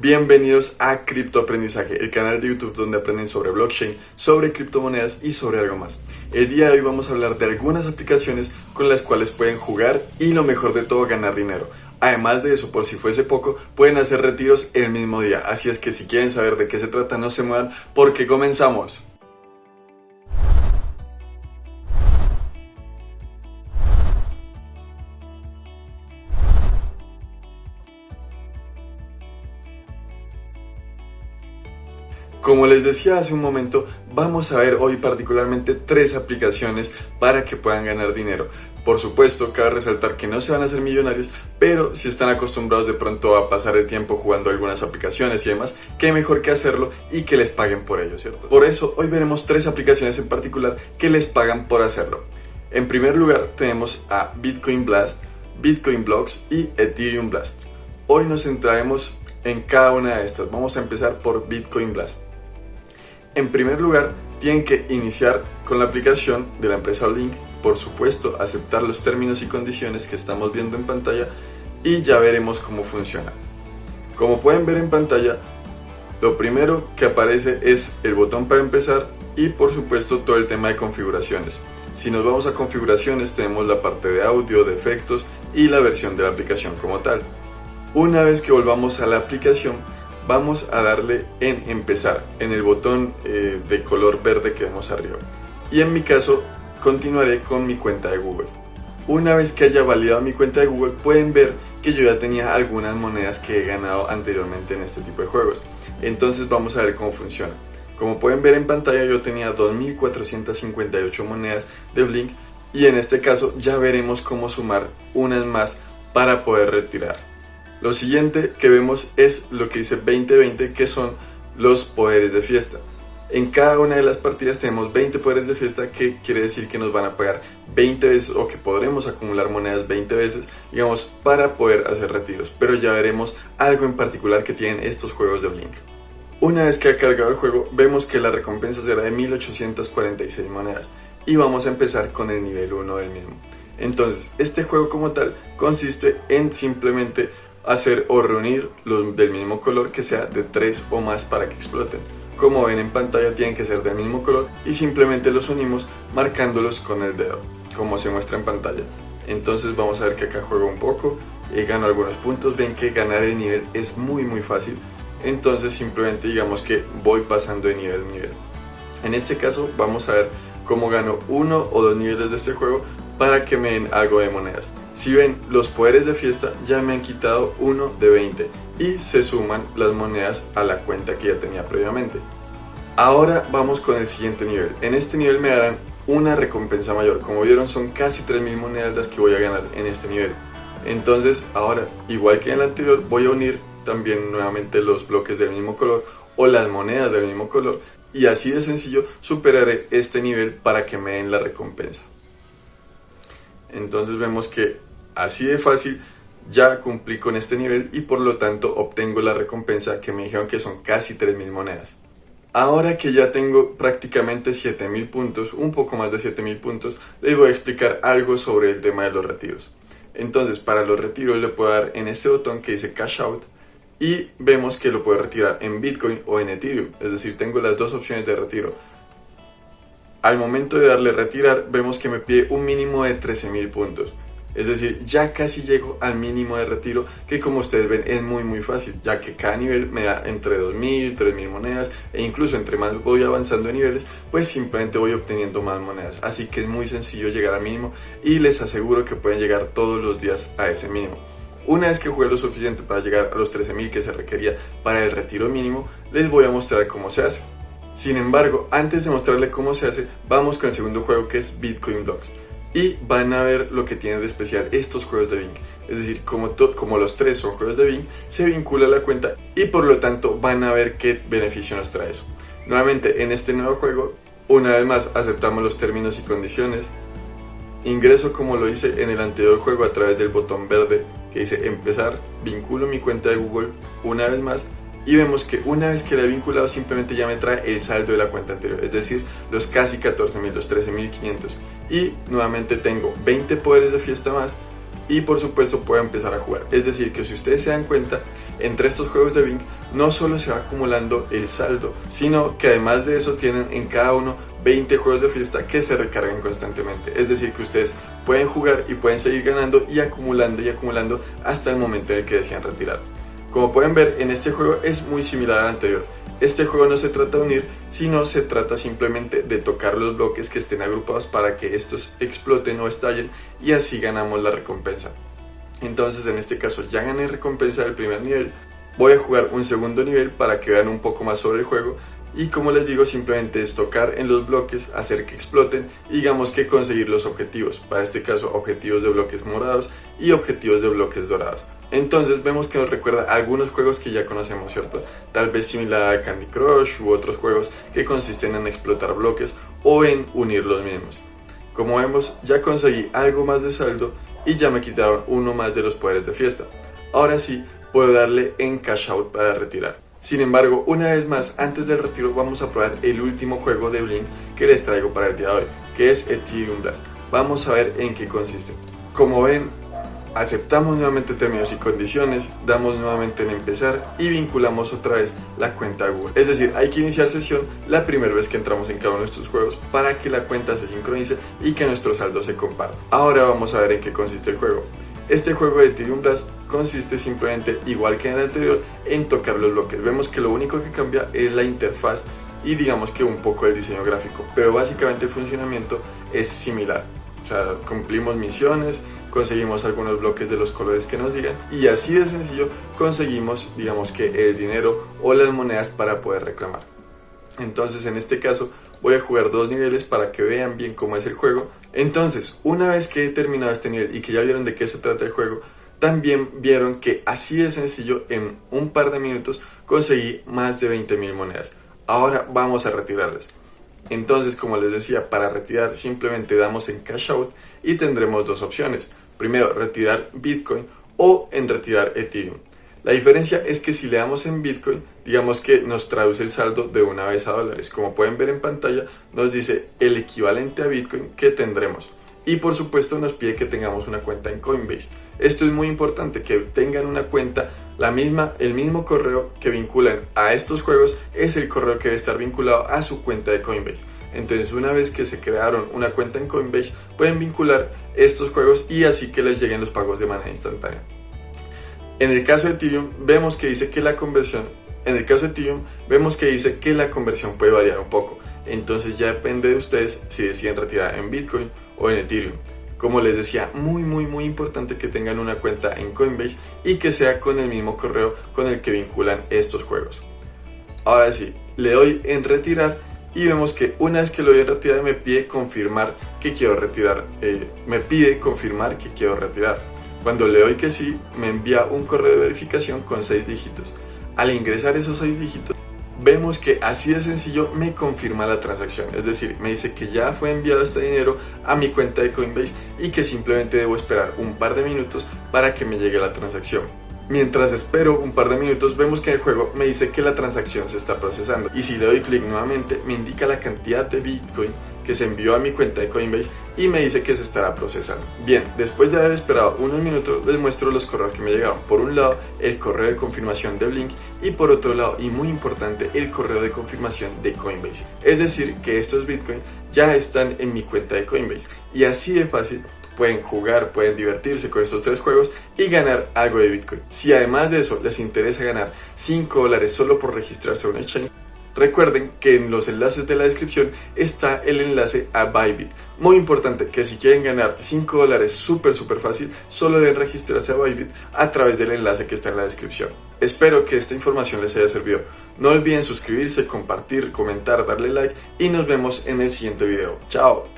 Bienvenidos a Criptoaprendizaje, el canal de YouTube donde aprenden sobre blockchain, sobre criptomonedas y sobre algo más. El día de hoy vamos a hablar de algunas aplicaciones con las cuales pueden jugar y lo mejor de todo, ganar dinero. Además de eso, por si fuese poco, pueden hacer retiros el mismo día. Así es que si quieren saber de qué se trata, no se muevan porque comenzamos. Como les decía hace un momento, vamos a ver hoy particularmente 3 aplicaciones para que puedan ganar dinero. Por supuesto, cabe resaltar que no se van a hacer millonarios, pero si están acostumbrados de pronto a pasar el tiempo jugando algunas aplicaciones y demás, qué mejor que hacerlo y que les paguen por ello, ¿cierto? Por eso, hoy veremos 3 aplicaciones en particular que les pagan por hacerlo. En primer lugar, tenemos a Bitcoin Blast, Bitcoin Blocks y Ethereum Blast. Hoy nos centraremos en cada una de estas. Vamos a empezar por Bitcoin Blast. En primer lugar, tienen que iniciar con la aplicación de la empresa Link, por supuesto, aceptar los términos y condiciones que estamos viendo en pantalla y ya veremos cómo funciona. Como pueden ver en pantalla, lo primero que aparece es el botón para empezar y por supuesto todo el tema de configuraciones. Si nos vamos a configuraciones, tenemos la parte de audio, de efectos y la versión de la aplicación como tal. Una vez que volvamos a la aplicación, vamos a darle en empezar, en el botón de color verde que vemos arriba. Y en mi caso, continuaré con mi cuenta de Google. Una vez que haya validado mi cuenta de Google, pueden ver que yo ya tenía algunas monedas que he ganado anteriormente en este tipo de juegos. Entonces vamos a ver cómo funciona. Como pueden ver en pantalla, yo tenía 2.458 monedas de Blink y en este caso ya veremos cómo sumar unas más para poder retirar. Lo siguiente que vemos es lo que dice 20-20, que son los poderes de fiesta. En cada una de las partidas tenemos 20 poderes de fiesta, que quiere decir que nos van a pagar 20 veces o que podremos acumular monedas 20 veces, digamos, para poder hacer retiros. Pero ya veremos algo en particular que tienen estos juegos de Blink. Una vez que ha cargado el juego, vemos que la recompensa será de 1.846 monedas y vamos a empezar con el nivel 1 del mismo. Entonces, este juego como tal consiste en simplemente hacer o reunir los del mismo color, que sea de 3 o más para que exploten. Como ven en pantalla, tienen que ser del mismo color y simplemente los unimos marcándolos con el dedo, como se muestra en pantalla. Entonces vamos a ver que acá juego un poco, gano algunos puntos. Ven que ganar el nivel es muy fácil, entonces simplemente digamos que voy pasando de nivel en nivel. En este caso vamos a ver cómo gano 1 o 2 niveles de este juego para que me den algo de monedas. Si ven, los poderes de fiesta ya me han quitado 1 de 20 y se suman las monedas a la cuenta que ya tenía previamente. Ahora vamos con el siguiente nivel. En este nivel me darán una recompensa mayor. Como vieron, son casi 3.000 monedas las que voy a ganar en este nivel. Entonces ahora, igual que en el anterior, voy a unir también nuevamente los bloques del mismo color o las monedas del mismo color, y así de sencillo superaré este nivel para que me den la recompensa. Entonces vemos que así de fácil ya cumplí con este nivel y por lo tanto obtengo la recompensa que me dijeron que son casi 3.000 monedas. Ahora que ya tengo prácticamente 7.000 puntos, un poco más de 7.000 puntos, les voy a explicar algo sobre el tema de los retiros. Entonces, para los retiros le puedo dar en este botón que dice Cash Out y vemos que lo puedo retirar en Bitcoin o en Ethereum, es decir, tengo las dos opciones de retiro. Al momento de darle retirar, vemos que me pide un mínimo de 13.000 puntos. Es decir, ya casi llego al mínimo de retiro, que como ustedes ven es muy fácil, ya que cada nivel me da entre 2.000, 3.000 monedas, e incluso entre más voy avanzando de niveles, pues simplemente voy obteniendo más monedas. Así que es muy sencillo llegar al mínimo y les aseguro que pueden llegar todos los días a ese mínimo. Una vez que juegue lo suficiente para llegar a los 13.000 que se requería para el retiro mínimo, les voy a mostrar cómo se hace. Sin embargo, antes de mostrarle cómo se hace, vamos con el segundo juego, que es Bitcoin Blocks. Y van a ver lo que tienen de especial estos juegos de Bing. Es decir, como los 3 son juegos de Bing, se vincula la cuenta y por lo tanto van a ver qué beneficio nos trae eso. Nuevamente, en este nuevo juego, una vez más aceptamos los términos y condiciones. Ingreso como lo hice en el anterior juego a través del botón verde que dice empezar. Vinculo mi cuenta de Google una vez más. Y vemos que una vez que la he vinculado, simplemente ya me trae el saldo de la cuenta anterior, es decir, los casi 14.000, los 13.500. Y nuevamente tengo 20 poderes de fiesta más y por supuesto puede empezar a jugar. Es decir, que si ustedes se dan cuenta, entre estos juegos de Bing no solo se va acumulando el saldo, sino que además de eso tienen en cada uno 20 juegos de fiesta que se recargan constantemente. Es decir, que ustedes pueden jugar y pueden seguir ganando y acumulando hasta el momento en el que decían retirar. Como pueden ver, en este juego es muy similar al anterior. Este juego no se trata de unir, sino se trata simplemente de tocar los bloques que estén agrupados para que estos exploten o estallen y así ganamos la recompensa. Entonces en este caso ya gané recompensa del primer nivel, voy a jugar un segundo nivel para que vean un poco más sobre el juego y como les digo simplemente es tocar en los bloques, hacer que exploten y digamos que conseguir los objetivos, para este caso objetivos de bloques morados y objetivos de bloques dorados. Entonces vemos que nos recuerda a algunos juegos que ya conocemos, ¿cierto? Tal vez similar a Candy Crush u otros juegos que consisten en explotar bloques o en unir los mismos. Como vemos, ya conseguí algo más de saldo y ya me quitaron uno más de los poderes de fiesta. Ahora sí, puedo darle en Cash Out para retirar. Sin embargo, una vez más, antes del retiro vamos a probar el último juego de Blink que les traigo para el día de hoy, que es Ethereum Blast. Vamos a ver en qué consiste. Como ven, aceptamos nuevamente términos y condiciones, damos nuevamente en empezar y vinculamos otra vez la cuenta a Google. Es decir, hay que iniciar sesión la primera vez que entramos en cada uno de estos juegos para que la cuenta se sincronice y que nuestro saldo se comparta. Ahora vamos a ver en qué consiste el juego. Este juego de Ethereum Blast consiste simplemente, igual que en el anterior, en tocar los bloques. Vemos que lo único que cambia es la interfaz y digamos que un poco el diseño gráfico, pero básicamente el funcionamiento es similar. O sea, cumplimos misiones, conseguimos algunos bloques de los colores que nos digan y así de sencillo conseguimos, digamos que el dinero o las monedas para poder reclamar. Entonces en este caso voy a jugar dos niveles para que vean bien cómo es el juego. Entonces una vez que he terminado este nivel y que ya vieron de qué se trata el juego, también vieron que así de sencillo en un par de minutos conseguí más de 20.000 monedas. Ahora vamos a retirarlas. Entonces, como les decía, para retirar simplemente damos en Cash Out y tendremos dos opciones. Primero, retirar Bitcoin o en retirar Ethereum. La diferencia es que si le damos en Bitcoin, digamos que nos traduce el saldo de una vez a dólares. Como pueden ver en pantalla, nos dice el equivalente a Bitcoin que tendremos. Y por supuesto nos pide que tengamos una cuenta en Coinbase. Esto es muy importante, que tengan una cuenta, el mismo correo que vinculan a estos juegos es el correo que debe estar vinculado a su cuenta de Coinbase. Entonces una vez que se crearon una cuenta en Coinbase pueden vincular estos juegos y así que les lleguen los pagos de manera instantánea. En el caso de Ethereum vemos que dice que la conversión puede variar un poco. Entonces ya depende de ustedes si deciden retirar en Bitcoin o en Ethereum. Como les decía, muy importante que tengan una cuenta en Coinbase y que sea con el mismo correo con el que vinculan estos juegos. Ahora sí, le doy en retirar y vemos que una vez que lo doy en retirar me pide confirmar que quiero retirar. Cuando le doy que sí, me envía un correo de verificación con 6 dígitos. Al ingresar esos 6 dígitos, vemos que así de sencillo me confirma la transacción, es decir, me dice que ya fue enviado este dinero a mi cuenta de Coinbase y que simplemente debo esperar un par de minutos para que me llegue la transacción. Mientras espero un par de minutos, vemos que en el juego me dice que la transacción se está procesando y si le doy clic nuevamente me indica la cantidad de Bitcoin que se envió a mi cuenta de Coinbase y me dice que se estará procesando. Bien, después de haber esperado unos minutos les muestro los correos que me llegaron. Por un lado el correo de confirmación de Blink y por otro lado, y muy importante, el correo de confirmación de Coinbase. Es decir, que estos Bitcoin ya están en mi cuenta de Coinbase y así de fácil pueden jugar, pueden divertirse con estos tres juegos y ganar algo de Bitcoin. Si además de eso les interesa ganar $5 solo por registrarse a un exchange, recuerden que en los enlaces de la descripción está el enlace a Bybit. Muy importante que si quieren ganar $5 súper fácil, solo deben registrarse a Bybit a través del enlace que está en la descripción. Espero que esta información les haya servido. No olviden suscribirse, compartir, comentar, darle like y nos vemos en el siguiente video. Chao.